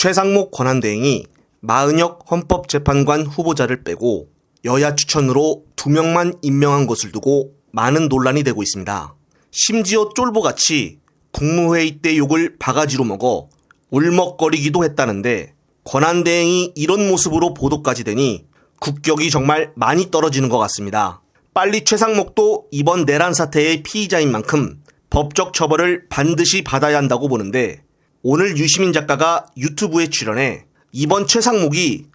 최상목 권한대행이 마은혁 헌법재판관 후보자를 빼고 여야 추천으로 2명만 임명한 것을 두고 많은 논란이 되고 있습니다. 심지어 쫄보같이 국무회의 때 욕을 바가지로 먹어 울먹거리기도 했다는데 권한대행이 이런 모습으로 보도까지 되니 국격이 정말 많이 떨어지는 것 같습니다. 빨리 최상목도 이번 내란 사태의 피의자인 만큼 법적 처벌을 반드시 받아야 한다고 보는데 오늘 유시민 작가가 유튜브에 출연해 이번 최상목이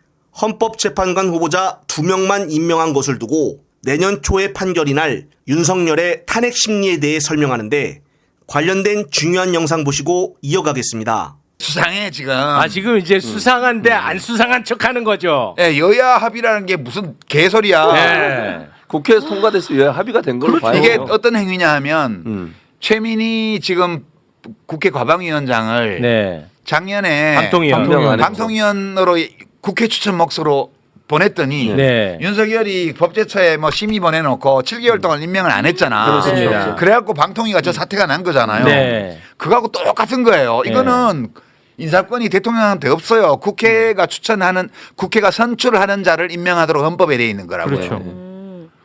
헌법재판관 후보자 2명만 임명한 것을 두고 내년 초에 판결이 날 윤석열의 탄핵 심리에 대해 설명하는데 관련된 중요한 영상 보시고 이어가겠습니다. 수상해 지금. 지금 이제 수상한데 안 수상한 척하는 거죠. 네, 여야 합의라는 게 무슨 개소리야. 네. 국회에서 통과돼서 왜 합의가 된 걸로 봐요. 이게 어떤 행위냐 하면 최민희 지금 국회 과방위원장을 네. 작년에 방통위원. 방통위원으로 국회 추천 목소로 보냈더니 네. 윤석열이 법제처에 뭐 심의 보내놓고 7개월 동안 임명을 안 했잖아. 그렇습니다. 그래갖고 방통위가 저 사태가 난 거잖아요. 네. 그거하고 똑같은 거예요. 이거는 인사권이 대통령한테 없어요. 국회가 추천하는 국회가 선출하는 자를 임명하도록 헌법에 되어 있는 거라고요.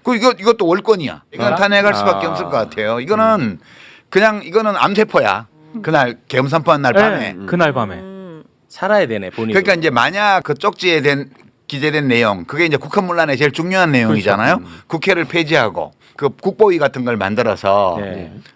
그렇죠. 이것도 월권이야. 이건 탄핵할 수밖에 없을 것 같아요. 이거는 그냥 이거는 암세포야. 그날 계엄 선포한 날 밤에. 그날 밤에 살아야 되네 본인. 그러니까 이제 만약 그 쪽지에 기재된 내용, 그게 이제 국헌문란의 제일 중요한 내용이잖아요. 국회를 폐지하고 그 국보위 같은 걸 만들어서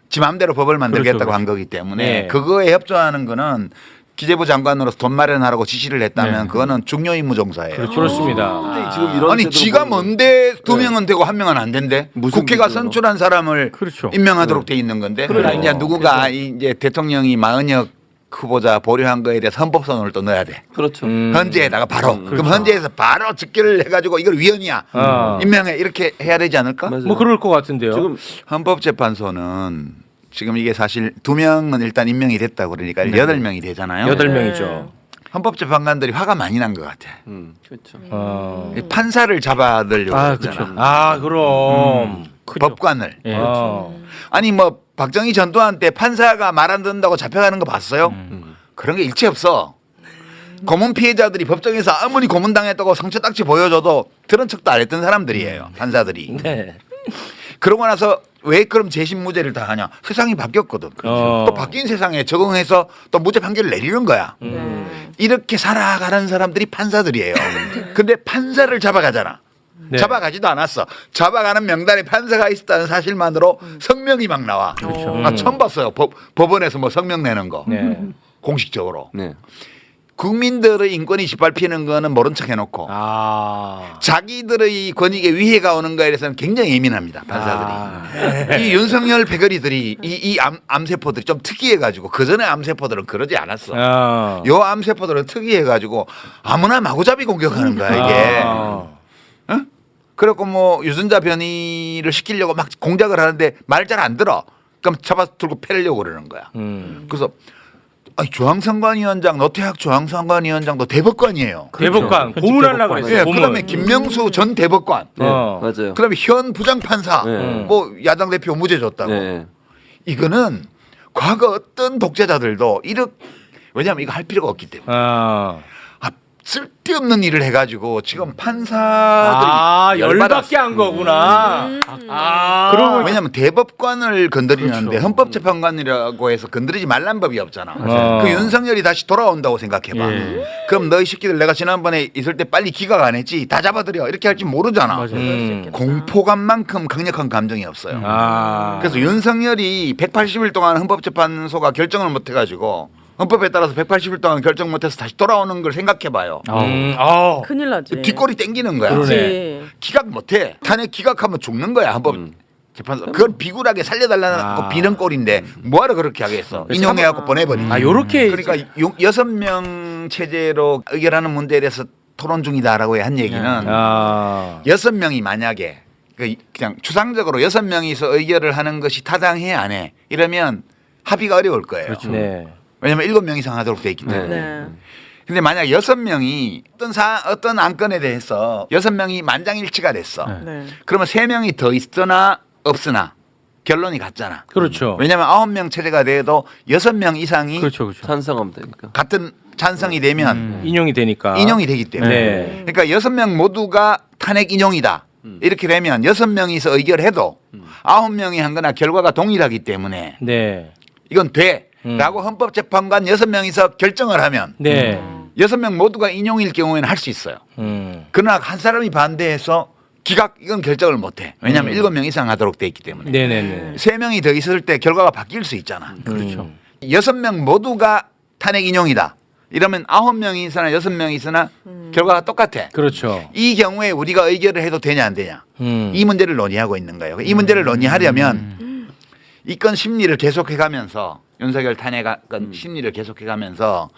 지 마음대로 법을 만들겠다고 한 거기 때문에 그거에 협조하는 거는 기재부 장관으로서 돈 마련하라고 지시를 했다면 그거는 중요 임무 종사예요. 그렇습니다. 근데 지금 이런 아니 지가 보면 뭔데 2명은 되고 1명은 안 된대? 국회가 기준으로? 선출한 사람을 임명하도록 돼 있는 건데. 그러나 이제 누구가 이제 대통령이 마은혁 후보자 보류한 거에 대해서 헌법소원을 또 넣어야 돼. 그렇죠. 헌재에다가 바로. 그럼 헌재에서 바로 직결을 해가지고 이걸 위헌이야. 임명해 이렇게 해야 되지 않을까? 맞아요. 뭐 그럴 것 같은데요. 지금 헌법재판소는 지금 이게 사실 2명은 일단 임명이 됐다고 그러니까 8명이 되잖아요. 8명이죠. 헌법재판관들이 화가 많이 난 것 같아. 그렇죠. 판사를 잡아들려고 했잖아. 그럼. 법관을. 그렇죠. 아니 뭐 박정희 전두환 때 판사가 말 안 듣는다고 잡혀가는 거 봤어요? 그런 게 일체 없어. 고문 피해자들이 법정에서 아무리 고문당했다고 상처 딱지 보여줘도 들은 척도 안 했던 사람들이에요. 판사들이. 네. 그러고 나서 왜 그럼 재심 무죄를 다 하냐? 세상이 바뀌었거든. 또 바뀐 세상에 적응해서 또 무죄 판결을 내리는 거야. 이렇게 살아가는 사람들이 판사들이에요. 근데 판사를 잡아가잖아. 잡아가지도 않았어. 잡아가는 명단에 판사가 있었다는 사실만으로 성명이 막 나와. 나 처음 봤어요. 법원에서 뭐 성명 내는 거. 공식적으로. 네. 국민들의 인권이 짓밟히는 거는 모른 척 해놓고 자기들의 권익에 위해가 오는 거에 대해서는 굉장히 예민합니다. 판사들이. 이 윤석열 패거리들이 이 암세포들이 좀 특이해가지고 그전에 암세포들은 그러지 않았어. 요 암세포들은 특이해가지고 아무나 마구잡이 공격하는 거야 이게. 응? 그래갖고 뭐 유전자 변이를 시키려고 막 공작을 하는데 말 잘 안 들어. 그럼 잡아서 들고 패려고 그러는 거야. 그래서 중앙선관위원장 노태학 중앙선관위원장도 대법관이에요. 대법관 고문하려고 그랬어요. 예, 그다음에 김명수 전 대법관. 맞아요. 그다음에 현 부장판사. 뭐 야당 대표 무죄 줬다고. 이거는 과거 어떤 독재자들도 왜냐하면 이거 할 필요가 없기 때문에. 쓸데없는 일을 해가지고 지금 판사들이 열받게 한 거구나. 그러고 왜냐하면 대법관을 건드리는데 헌법재판관이라고 해서 건드리지 말란 법이 없잖아. 그 윤석열이 다시 돌아온다고 생각해봐. 그럼 너희 새끼들 내가 지난번에 있을 때 빨리 기각 안 했지 다 잡아들여 이렇게 할지 모르잖아. 공포감만큼 강력한 감정이 없어요. 그래서 윤석열이 180일 동안 헌법재판소가 결정을 못 해가지고 헌법에 따라서 180일 동안 결정 못해서 다시 돌아오는 걸 생각해봐요. 큰일 나지. 뒷골이 땡기는 거야. 그러네. 기각 못해. 탄핵 기각하면 죽는 거야. 헌법 재판소. 그걸 비굴하게 살려달라는 비는 꼴인데 뭐하러 그렇게 하겠어. 인용해갖고 보내버리고. 요렇게 그러니까 6명 체제로 의결하는 문제에 대해서 토론 중이다라고 한 얘기는 6명이 만약에 그냥 추상적으로 6명이서 의결을 하는 것이 타당해 안 해. 이러면 합의가 어려울 거예요. 그렇죠. 왜냐하면 7명 이상 하도록 돼 있기 때문에. 근데 만약 6명이 어떤 안건에 대해서 6명이 만장일치가 됐어. 그러면 3명이 더 있으나 없으나 결론이 같잖아. 그렇죠. 왜냐하면 9명 체제가 돼도 6명 이상이 찬성하면 되니까. 같은 찬성이 되면 인용이 되니까. 인용이 되기 때문에. 네. 그러니까 6명 모두가 탄핵 인용이다. 이렇게 되면 6명이서 의결해도 9명이 한 거나 결과가 동일하기 때문에 네. 이건 돼. 라고 헌법재판관 6명이서 결정을 하면 네. 6명 모두가 인용일 경우에는 할 수 있어요. 그러나 한 사람이 반대해서 기각 이건 결정을 못 해. 왜냐하면 7명 이상 하도록 돼 있기 때문에. 네네네. 3명이 더 있을 때 결과가 바뀔 수 있잖아. 그렇죠. 6명 모두가 탄핵 인용이다. 이러면 9명이 있으나 6명이 있으나 결과가 똑같아. 그렇죠. 이 경우에 우리가 의결을 해도 되냐 안 되냐. 이 문제를 논의하고 있는 거예요. 이 문제를 논의하려면 이 건 심리를 계속해가면서 윤석열 탄핵 건 심리를 계속해가면서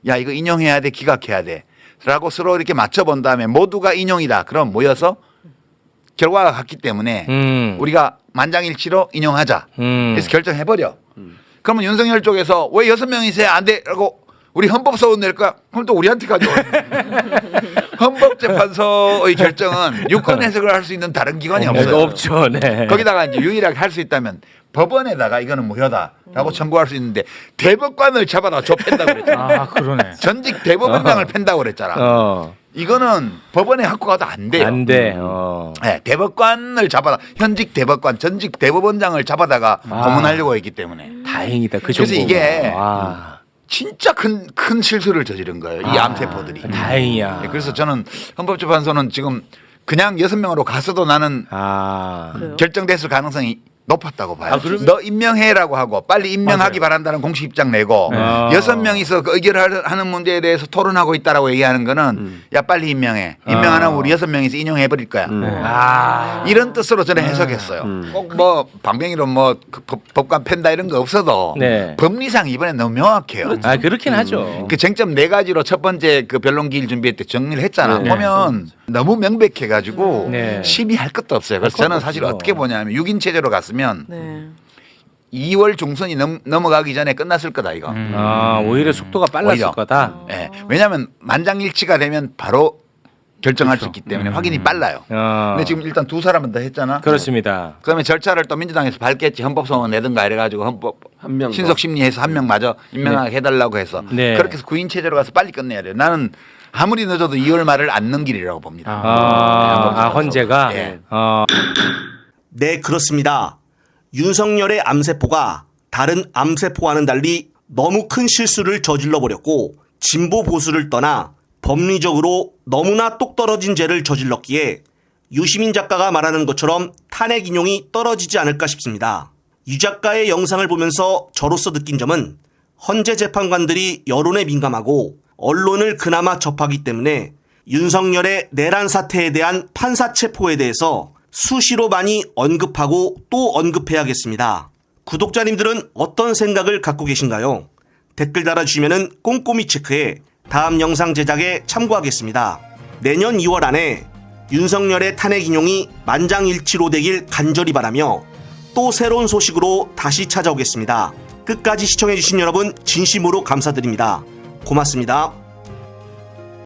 야 이거 인용해야 돼 기각해야 돼 라고 서로 이렇게 맞춰본 다음에 모두가 인용이다. 그럼 모여서 결과가 같기 때문에 우리가 만장일치로 인용하자. 그래서 결정해버려. 그러면 윤석열 쪽에서 왜 6명이 있어야 안 돼? 라고 우리 헌법소원 낼 거야? 그럼 또 우리한테 가져와. 헌법재판소의 결정은 유권 해석을 할 수 있는 다른 기관이 없어요. 없죠. 네. 거기다가 이제 유일하게 할 수 있다면 법원에다가 이거는 무효다라고 청구할 수 있는데 대법관을 잡아다 줘 팬다고 그랬잖아. 아, 그러네. 전직 대법원장을 팬다고 그랬잖아. 이거는 법원에 갖고 가도 안 돼요. 안 돼. 네, 대법관을 잡아다 현직 대법관, 전직 대법원장을 잡아다가 고문하려고 했기 때문에 다행이다. 그 그래서 정도가. 이게 아, 진짜 큰 실수를 저지른 거예요. 이 암세포들이. 다행이야. 네, 그래서 저는 헌법재판소는 지금 그냥 6명으로 갔어도 나는 그래요? 결정됐을 가능성이 높았다고 봐요. 그러면- 너 임명해라고 하고 빨리 임명하기 바란다는 공식 입장 내고 네. 6명이서 그 의결하는 문제에 대해서 토론하고 있다라고 얘기하는 거는 야 빨리 임명해. 임명 안 하면 우리 6명이서 인용해버릴 거야. 이런 뜻으로 저는 해석했어요. 꼭 뭐 방뱅이로 뭐 법관 팬다 이런 거 없어도 네. 법리상 이번에 너무 명확해요. 아, 그렇긴 하죠. 그 쟁점 4가지로 첫 번째 그 변론기일 준비할 때 정리를 했잖아. 네. 보면 너무 명백해가지고 네. 심의할 것도 없어요. 그래서 저는 사실 없죠. 어떻게 보냐면 6인 체제로 갔으면 네. 2월 중순이 넘어가기 전에 끝났을 거다 이거. 아, 오히려 속도가 빨랐을 오히려. 거다. 예. 왜냐하면 만장일치가 되면 바로 결정할 수 있기 때문에 확인이 빨라요. 근데 지금 일단 2사람은 더 했잖아. 그렇습니다. 그러면 절차를 또 민주당에서 밟겠지. 헌법소원 내든가 이래가지고 헌법 한 명 더. 신속 심리해서 한 명 마저 임명하게 해달라고 해서 네. 그렇게 해서 9인 체제로 가서 빨리 끝내야 돼요. 나는 아무리 늦어도 2월 말을 안 넘기리라고 봅니다. 헌재가. 예. 네, 그렇습니다. 윤석열의 암세포가 다른 암세포와는 달리 너무 큰 실수를 저질러 버렸고 진보 보수를 떠나 법리적으로 너무나 똑 떨어진 죄를 저질렀기에 유시민 작가가 말하는 것처럼 탄핵 인용이 떨어지지 않을까 싶습니다. 유 작가의 영상을 보면서 저로서 느낀 점은 헌재 재판관들이 여론에 민감하고 언론을 그나마 접하기 때문에 윤석열의 내란 사태에 대한 판사 체포에 대해서 수시로 많이 언급하고 또 언급해야겠습니다. 구독자님들은 어떤 생각을 갖고 계신가요? 댓글 달아주시면 꼼꼼히 체크해 다음 영상 제작에 참고하겠습니다. 내년 2월 안에 윤석열의 탄핵 인용이 만장일치로 되길 간절히 바라며 또 새로운 소식으로 다시 찾아오겠습니다. 끝까지 시청해주신 여러분 진심으로 감사드립니다. 고맙습니다.